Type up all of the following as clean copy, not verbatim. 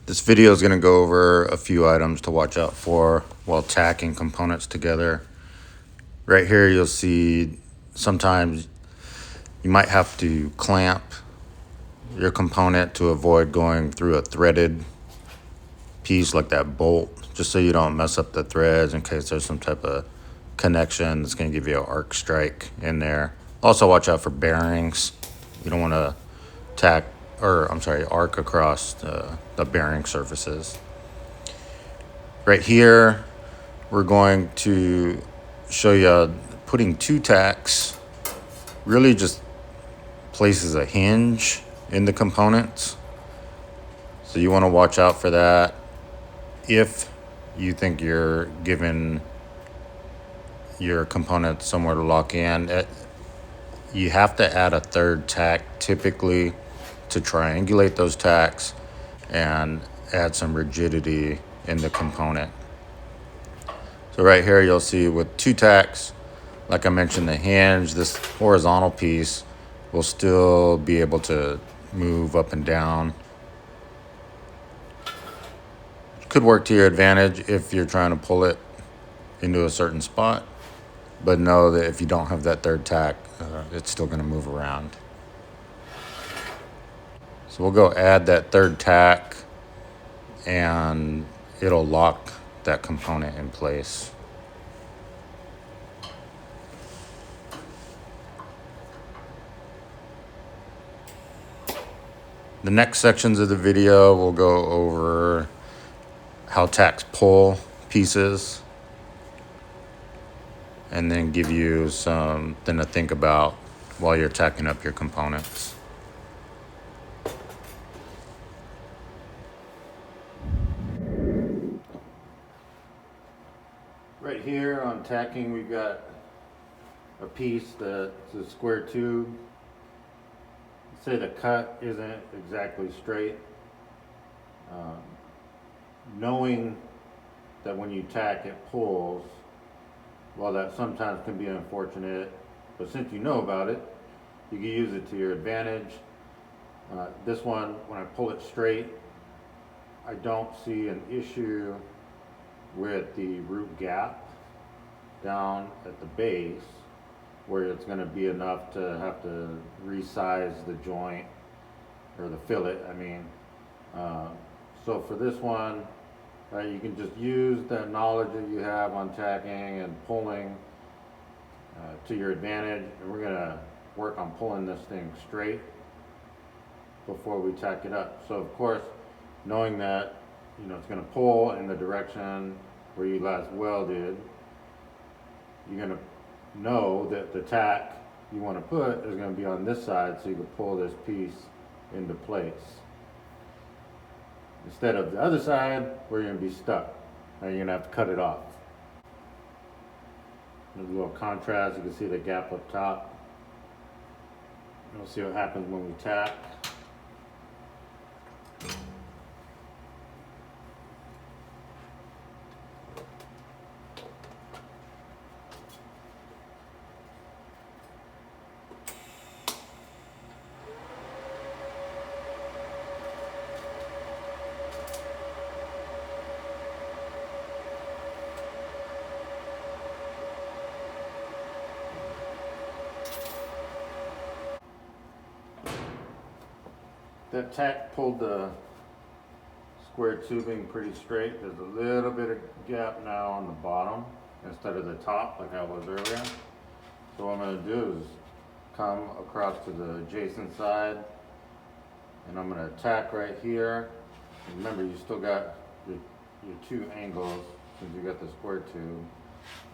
This video is going to go over a few items to watch out for while tacking components together. Right here you'll see sometimes you might have to clamp your component to avoid going through a threaded piece like that bolt, just so you don't mess up the threads in case there's some type of connection that's going to give you an arc strike in there. Also watch out for bearings. You don't want to arc across the bearing surfaces. Right here we're going to show you putting two tacks really just places a hinge in the components, so you want to watch out for that. If you think you're giving your component somewhere to lock in, you have to add a third tack typically to triangulate those tacks and add some rigidity in the component. So right here you'll see with two tacks, like I mentioned, the hinge, this horizontal piece will still be able to move up and down. Could work to your advantage if you're trying to pull it into a certain spot, but know that if you don't have that third tack, it's still going to move around. So we'll go add that third tack and it'll lock that component in place. The next sections of the video will go over how tacks pull pieces and then give you something to think about while you're tacking up your components. Right here on tacking, we've got a piece that's a square tube. Say the cut isn't exactly straight. Knowing that when you tack it pulls, well, that sometimes can be unfortunate, but since you know about it, you can use it to your advantage. This one, when I pull it straight, I don't see an issue with the root gap down at the base where it's going to be enough to have to resize the joint or the fillet, I mean. So for this one, you can just use the knowledge that you have on tacking and pulling to your advantage, and we're going to work on pulling this thing straight before we tack it up. So of course, knowing that it's going to pull in the direction where you last welded, you're going to know that the tack you want to put is going to be on this side, so you can pull this piece into place instead of the other side where you're going to be stuck. Now you're going to have to cut it off. There's a little contrast. You can see the gap up top. We'll see what happens when we tack. That tack pulled the square tubing pretty straight. There's a little bit of gap now on the bottom instead of the top like I was earlier. So what I'm going to do is come across to the adjacent side, and I'm going to tack right here. And remember, you still got your two angles since you got the square tube.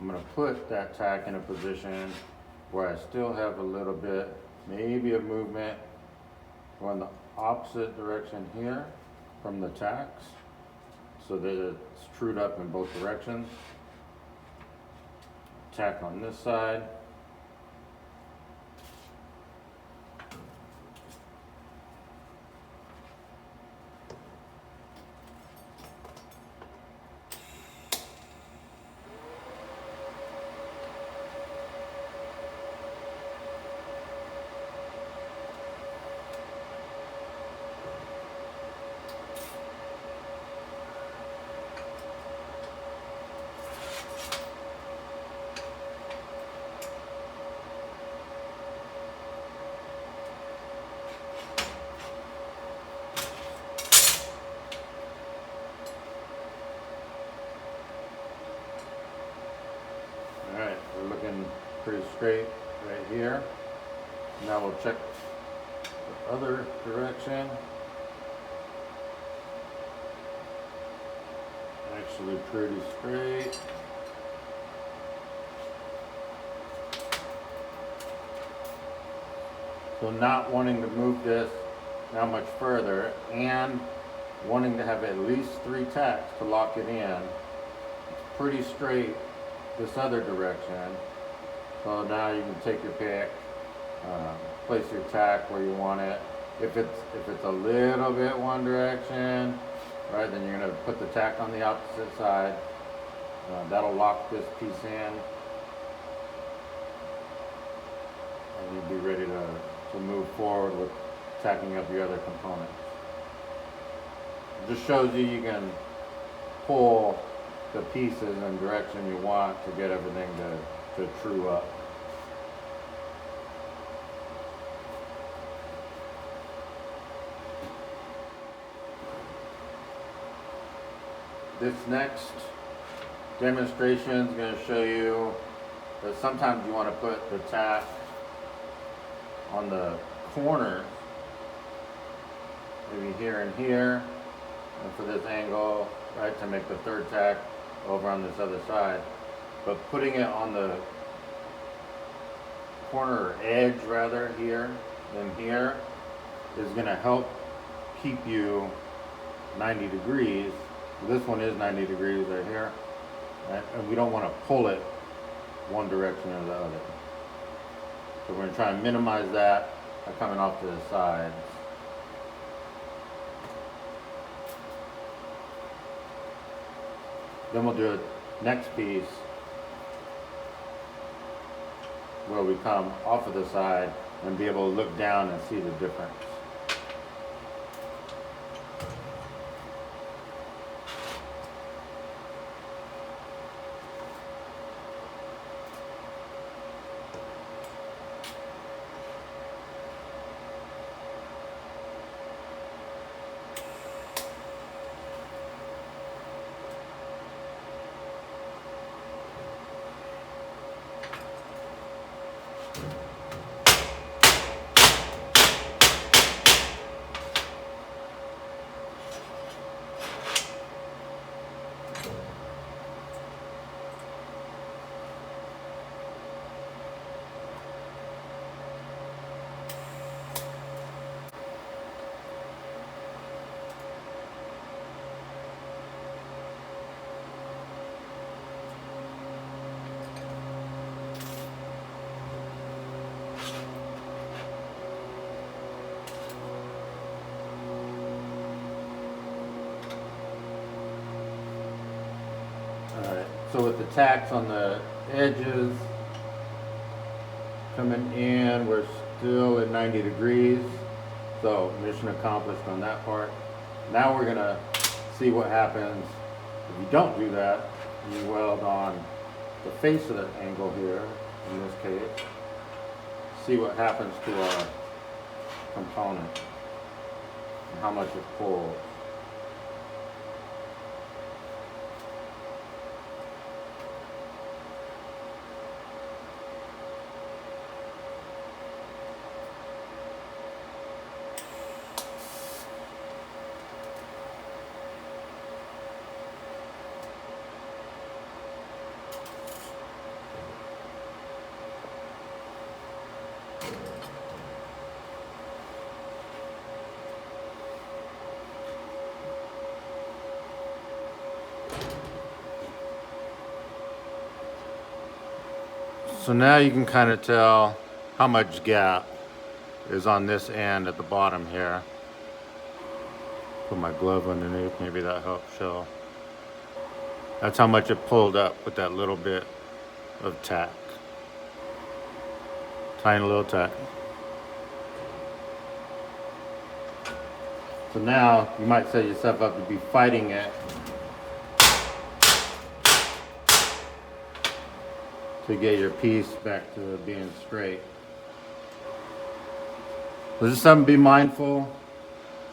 I'm going to put that tack in a position where I still have a little bit, maybe a movement going the opposite direction here from the tacks so that it's trued up in both directions. Tack on this side. straight right here. Now we'll check the other direction. Actually pretty straight. So not wanting to move this now much further and wanting to have at least 3 tacks to lock it in. It's pretty straight this other direction. So now you can take your pick, place your tack where you want it. If it's a little bit one direction, right, then you're gonna put the tack on the opposite side. That'll lock this piece in, and you'll be ready to move forward with tacking up your other components. It just shows you can pull the pieces in the direction you want to get everything to true up. This next demonstration is going to show you that sometimes you want to put the tack on the corner, maybe here and here, and for this angle, right, to make the third tack over on this other side. But putting it on the corner or edge rather here than here is going to help keep you 90 degrees. This one is 90 degrees right here, right? And we don't want to pull it one direction or the other. So we're going to try and minimize that by coming off to the sides. Then we'll do a next piece where we come off of the side and be able to look down and see the difference. Alright, so with the tacks on the edges coming in, we're still at 90 degrees. So mission accomplished on that part. Now we're gonna see what happens if you don't do that. You weld on the face of the angle here, in this case. See what happens to our component and how much it pulls. So now you can kind of tell how much gap is on this end at the bottom here. Put my glove underneath, maybe that helps show. That's how much it pulled up with that little bit of tack. Tiny little tack. So now you might set yourself up to be fighting it to get your piece back to being straight. So just something to be mindful.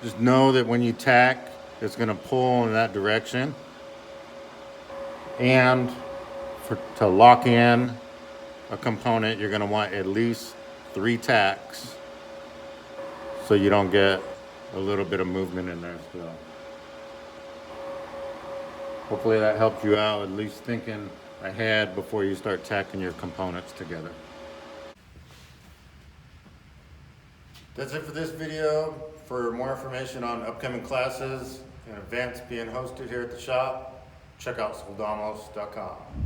Just know that when you tack, it's gonna pull in that direction. And to lock in a component, you're gonna want at least 3 tacks so you don't get a little bit of movement in there still. Hopefully that helped you out, at least thinking ahead before you start tacking your components together. That's it for this video. For more information on upcoming classes and events being hosted here at the shop, check out soldamos.com.